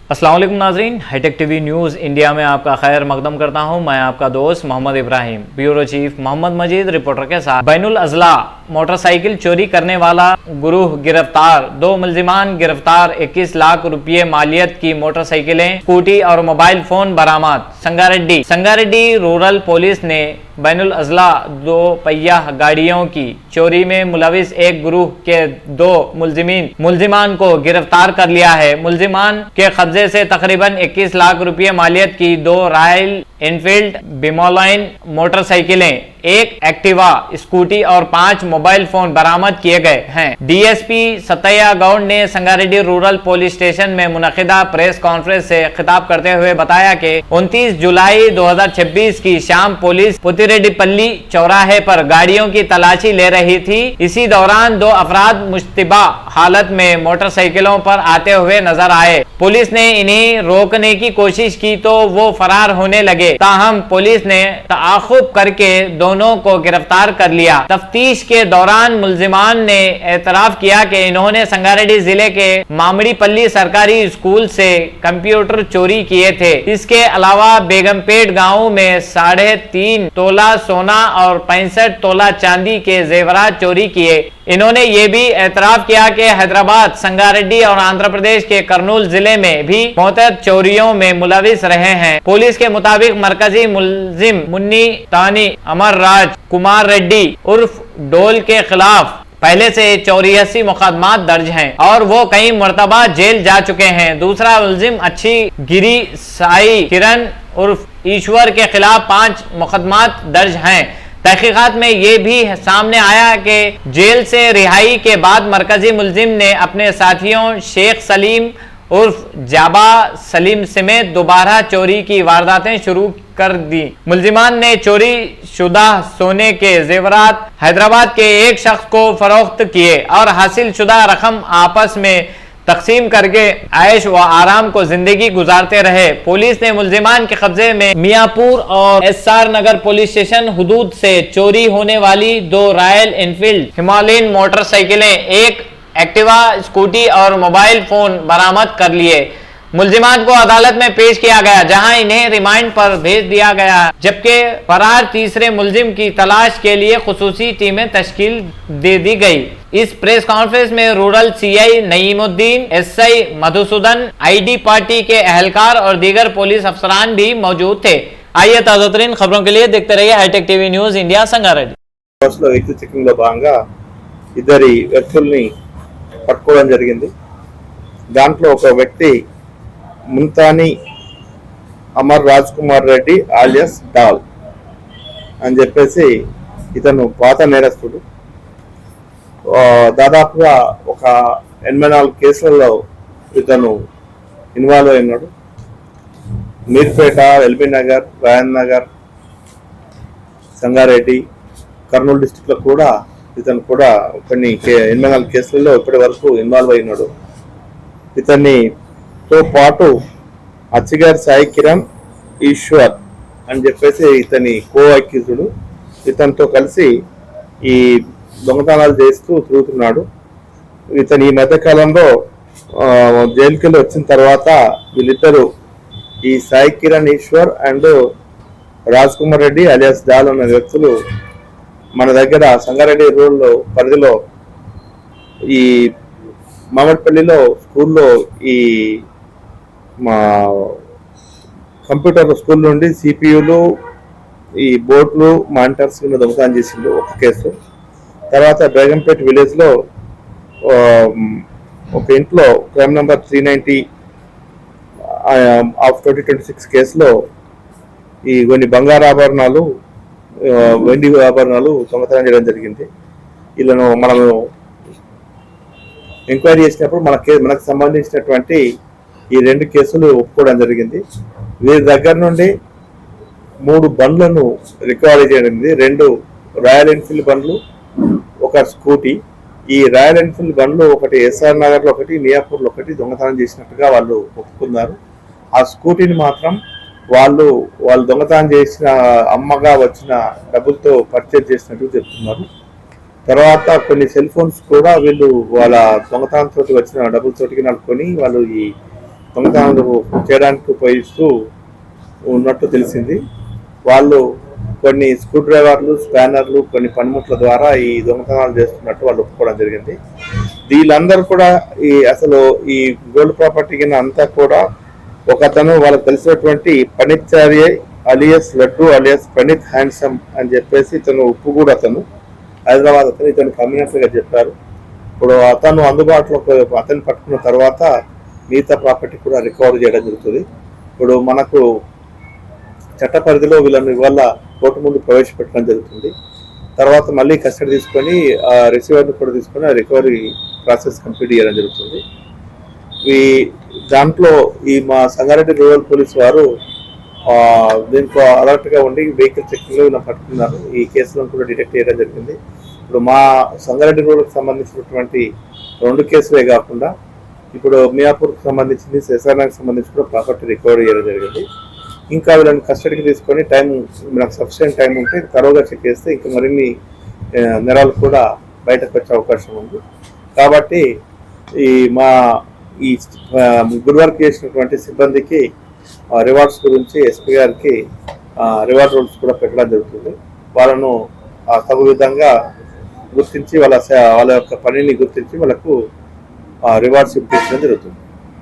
अस्सलाम वालेकुम नाज़रीन, हाईटेक टीवी न्यूज़ इंडिया में आपका खैर मकदम करता हूं। मैं आपका दोस्त मोहम्मद इब्राहिम। ब्यूरो चीफ मोहम्मद मजीद रिपोर्टर के साथ। बैनुल अज़ला मोटरसाइकिल चोरी करने वाला गुरूह गिरफ्तार, 2 मुल्जिमान गिरफ्तार, 21 लाख रुपये मालियत की मोटरसाइकिलें, स्कूटी और मोबाइल फोन बरामद। संगारेड्डी रूरल पुलिस ने बैनुल अज़ला 2 पहिया गाड़ियों की चोरी में मुलविस एक गुरूह के 2 मुल्जिमान को गिरफ्तार कर लिया है। मुल्जिमान के कब्जे से तकरीबन 21 लाख रुपये मालियत की 2 रॉयल एनफील्ड बिमोलाइन मोटरसाइकिलें, 1 एक्टिवा स्कूटी और 5 मोबाइल फोन बरामद किए गए हैं। डीएसपी सतैया गौड़ ने संगारेड्डी रूरल पुलिस स्टेशन में मुनक़िदा प्रेस कॉन्फ्रेंस से खिताब करते हुए बताया कि 29 जुलाई 2026 की शाम पुलिस पुतिरेड्डीपल्ली चौराहे पर गाड़ियों की तलाशी ले रही थी। इसी दौरान 2 अफराद मुश्तबा हालत में मोटरसाइकिलों पर आते हुए नजर आए। पुलिस ने इन्हें रोकने की कोशिश की तो वो फरार होने लगे। ताहम पुलिस ने ताक़ुब करके दोनों को गिरफ्तार कर लिया। तफ्तीश के दौरान मुल्जिमान ने एतराफ किया कि इन्होंने संगारेड्डी जिले के मामड़ीपल्ली सरकारी स्कूल से कंप्यूटर चोरी किए थे। इसके अलावा बेगमपेट गांव में 3.5 तोला सोना और 65 तोला चांदी के जेवरात चोरी किए। इन्होंने ये भी एतराफ किया कि हैदराबाद, संगारेड्डी और आंध्र प्रदेश के कर्नूल जिले में भी मुतअद्दिद चोरियों में मुलविस रहे हैं। पुलिस के मुताबिक मरकजी मुल्जिम मुन्नी तानी अमर राज कुमार रेड्डी उर्फ डोल के खिलाफ पहले से 84 मुकदमात दर्ज हैं और वो कई मरतबा जेल जा चुके हैं। दूसरा मुल्जिम अच्छी गिरी साई किरण उर्फ ईश्वर के खिलाफ 5 मुकदमात दर्ज हैं। तहकीकात में ये भी सामने आया कि जेल से रिहाई के बाद मरकजी मुल्जिम ने अपने साथियों शेख सलीम उर्फ जाबा सलीम समेत दोबारा चोरी की वारदातें शुरू कर दी। मुल्जिमान ने चोरी शुदा सोने के जेवरात हैदराबाद के एक शख्स को फरोख्त किए और हासिल शुदा रकम आपस में तकसीम करके ऐश व आराम को जिंदगी गुजारते रहे। पुलिस ने मुल्जिमान के कब्जे में मियापुर और एसआर नगर पुलिस स्टेशन हुदूद से चोरी होने वाली 2 रॉयल एनफील्ड हिमालयन मोटरसाइकिलें, 1 एक्टिवा स्कूटी और मोबाइल फोन बरामद कर लिए। मुल्जिमान को अदालत में पेश किया गया जहां इन्हें रिमांड पर भेज दिया गया, जबकि फरार तीसरे मुल्जिम की तलाश के लिए खुसूसी टीमें तश्कील दे दी गई। इस प्रेस कॉन्फ्रेंस में rural CI Naimuddin, SI Madhusudan, ID party के अहलकार और दीगर पुलिस अफसरान भी मौजूद थे। आइए ताज़ा तरीन खबरों के लिए देखते रहिए hi tech TV news India Sangareddy. ఇద్దరి వ్యక్తుల్ని పట్టుకోవడం జరిగింది। దాంట్లో ఒక వ్యక్తి ముంతాని అమర్ రాజ్ కుమార్ రెడ్డి ఆలియాస్ డాల్ అని చెప్పేసి ఇతను పాత నేరస్తుడు। దాదాపుగా ఒక 84 కేసులలో ఇతను ఇన్వాల్వ్ అయినాడు। మీర్పేట, ఎల్బీ నగర్, రాయన్ నగర్, సంగారెడ్డి, కర్నూలు డిస్టిక్ లో కూడా ఇతను కూడా కొన్ని 84 కేసులలో ఇప్పటి వరకు ఇన్వాల్వ్ అయినాడు। ఇతనితో పాటు అచ్చిగారి సాయి కిరణ్ ఈశ్వర్ అని చెప్పేసి ఇతని కో అక్యూజ్డ్, ఇతనితో కలిసి ఈ దొంగతనాలు చేస్తూ తిరుగుతున్నాడు। ఇతను ఈ మధ్య కాలంలో జైలుకి వచ్చిన తర్వాత వీళ్ళిద్దరూ ఈ సాయి కిరణ్ ఈశ్వర్ అండ్ రాజ్ కుమార్ రెడ్డి అలియాస్ డాల్ అన్న వ్యక్తులు మన దగ్గర సంగారెడ్డి రూరల్ పరిధిలో ఈ మామిడిపల్లిలో స్కూల్లో ఈ మా కంప్యూటర్ స్కూల్ నుండి సిపియులు, ఈ బోర్డులు, మానిటర్స్ కింద దొంగతనం చేసిండు ఒక కేసు। తర్వాత బేగంపేట్ విలేజ్లో ఒక ఇంట్లో క్రైమ్ నెంబర్ 390 ఆఫ్ 2026 కేసులో ఈ కొన్ని బంగారు ఆభరణాలు, వెండి ఆభరణాలు దొంగతనం చేయడం జరిగింది। వీళ్ళను మనము ఎంక్వైరీ చేసినప్పుడు మనకు సంబంధించినటువంటి ఈ 2 కేసులు ఒప్పుకోవడం జరిగింది। వీరి దగ్గర నుండి 3 బండ్లను రికవరీ చేయడింది, 2 రాయల్ ఎన్ఫీల్డ్ బండ్లు, 1 స్కూటీ। ఈ రాయల్ ఎన్ఫీల్డ్ బండ్లు ఒకటి ఎస్ఆర్ నగర్లో, ఒకటి మియాపూర్లో ఒకటి దొంగతనం చేసినట్టుగా వాళ్ళు ఒప్పుకున్నారు। ఆ స్కూటీని మాత్రం వాళ్ళు దొంగతనం చేసిన అమ్మగా వచ్చిన డబ్బులతో పర్చేజ్ చేసినట్టు చెప్తున్నారు। తర్వాత కొన్ని సెల్ ఫోన్స్ కూడా వీళ్ళు వాళ్ళ దొంగతనంతో వచ్చిన డబ్బులతోటి నడుపుకొని వాళ్ళు ఈ దొంగతనాలు చేయడానికి ఉపయోగిస్తూ ఉన్నట్టు తెలిసింది. వాళ్ళు కొన్ని స్క్రూ డ్రైవర్లు, స్పానర్లు, కొన్ని పనిముట్ల ద్వారా ఈ దొంగతనాలు చేస్తున్నట్టు వాళ్ళు ఒప్పుకోవడం జరిగింది. వీళ్ళందరూ కూడా అసలు ఈ గోల్డ్ ప్రాపర్టీ కింద అంతా కూడా ఒకతను వాళ్ళకి తెలిసినటువంటి పనిత్చార్య alias Laddu alias Praneeth handsome అని చెప్పేసి ఇతను ఉప్పుగూడ అతను హైదరాబాద్ అతను ఇతను కమ్యూనిటీగా చెప్పారు. ఇప్పుడు అతను అందుబాటులోకి అతను పట్టుకున్న తర్వాత మిగతా ప్రాపర్టీ కూడా రికవర్ చేయడం జరుగుతుంది. ఇప్పుడు మనకు చట్ట పరిధిలో వీళ్ళని ఇవాళ కోర్టు ముందు ప్రవేశపెట్టడం జరుగుతుంది. తర్వాత మళ్ళీ కస్టడీ తీసుకొని రిసీవర్ని కూడా తీసుకొని రికవరీ ప్రాసెస్ కంప్లీట్ చేయడం జరుగుతుంది. దాంట్లో మా సంగారెడ్డి రూరల్ పోలీస్ వారు దీంట్లో అలర్ట్గా ఉండి వెహికల్ చెకింగ్లో వీళ్ళని పట్టుకున్నారు. ఈ కేసులను కూడా డిటెక్ట్ చేయడం జరిగింది. ఇప్పుడు మా సంగారెడ్డి రూరల్కి సంబంధించినటువంటి 2 కేసులే కాకుండా ఇప్పుడు మియాపూర్కి సంబంధించింది, శేషానాకి సంబంధించి కూడా ప్రాపర్టీ రికవరీ చేయడం జరిగింది. ఇంకా వీళ్ళని కస్టడీకి తీసుకొని మనకు సఫిషియెంట్ టైం ఉంటే తరోగా చెక్ చేస్తే ఇంకా మరిన్ని నేరాలు కూడా బయటకు వచ్చే అవకాశం ఉంది. కాబట్టి ఈ గుడ్ వర్క్ చేసినటువంటి సిబ్బందికి రివార్డ్స్ గురించి ఎస్పీ గారికి రివార్డ్ రూల్స్ కూడా పెట్టడం జరుగుతుంది. వాళ్ళను తగు విధంగా గుర్తించి వాళ్ళ యొక్క పనిని గుర్తించి వాళ్ళకు రివార్డ్స్ ఇప్పించడం జరుగుతుంది.